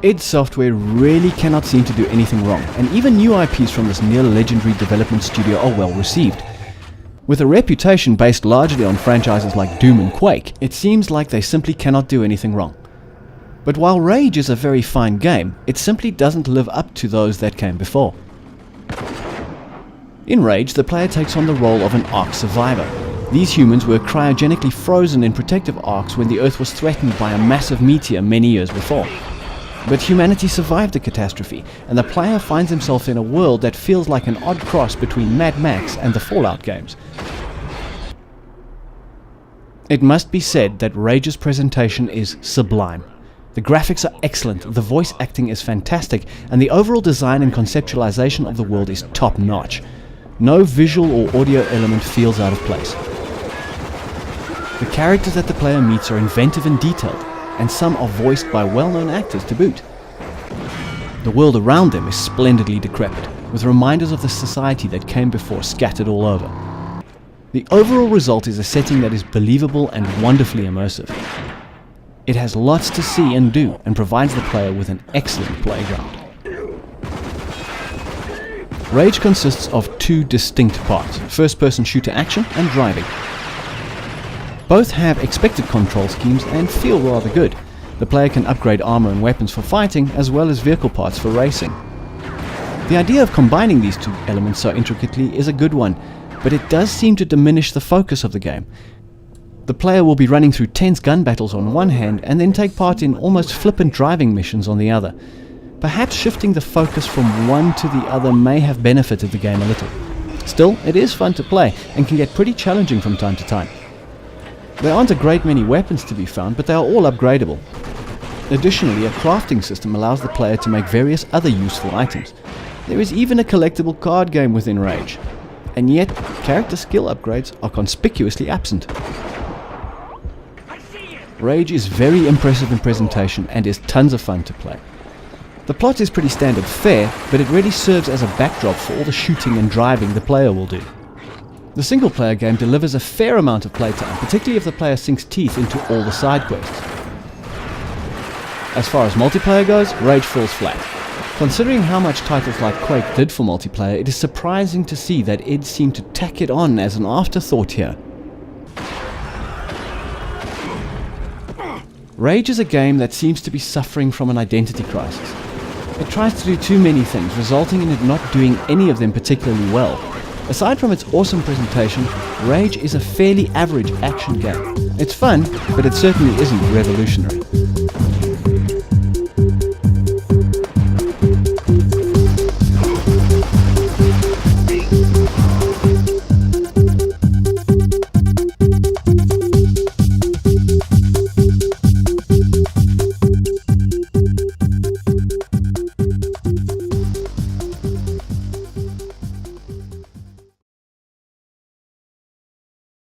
id Software really cannot seem to do anything wrong, and even new IPs from this near-legendary development studio are well received. With a reputation based largely on franchises like Doom and Quake, it seems like they simply cannot do anything wrong. But while Rage is a very fine game, it simply doesn't live up to those that came before. In Rage, the player takes on the role of an Ark survivor. These humans were cryogenically frozen in protective arks when the Earth was threatened by a massive meteor many years before. But humanity survived the catastrophe, and the player finds himself in a world that feels like an odd cross between Mad Max and the Fallout games. It must be said that Rage's presentation is sublime. The graphics are excellent, the voice acting is fantastic, and the overall design and conceptualization of the world is top-notch. No visual or audio element feels out of place. The characters that the player meets are inventive and detailed, and some are voiced by well-known actors to boot. The world around them is splendidly decrepit, with reminders of the society that came before scattered all over. The overall result is a setting that is believable and wonderfully immersive. It has lots to see and do, and provides the player with an excellent playground. Rage consists of two distinct parts, first-person shooter action and driving. Both have expected control schemes and feel rather good. The player can upgrade armor and weapons for fighting, as well as vehicle parts for racing. The idea of combining these two elements so intricately is a good one, but it does seem to diminish the focus of the game. The player will be running through tense gun battles on one hand and then take part in almost flippant driving missions on the other. Perhaps shifting the focus from one to the other may have benefited the game a little. Still, it is fun to play and can get pretty challenging from time to time. There aren't a great many weapons to be found, but they are all upgradable. Additionally, a crafting system allows the player to make various other useful items. There is even a collectible card game within Rage. And yet, character skill upgrades are conspicuously absent. Rage is very impressive in presentation and is tons of fun to play. The plot is pretty standard fare, but it really serves as a backdrop for all the shooting and driving the player will do. The single-player game delivers a fair amount of playtime, particularly if the player sinks teeth into all the side quests. As far as multiplayer goes, Rage falls flat. Considering how much titles like Quake did for multiplayer, it is surprising to see that id seemed to tack it on as an afterthought here. Rage is a game that seems to be suffering from an identity crisis. It tries to do too many things, resulting in it not doing any of them particularly well. Aside from its awesome presentation, Rage is a fairly average action game. It's fun, but it certainly isn't revolutionary.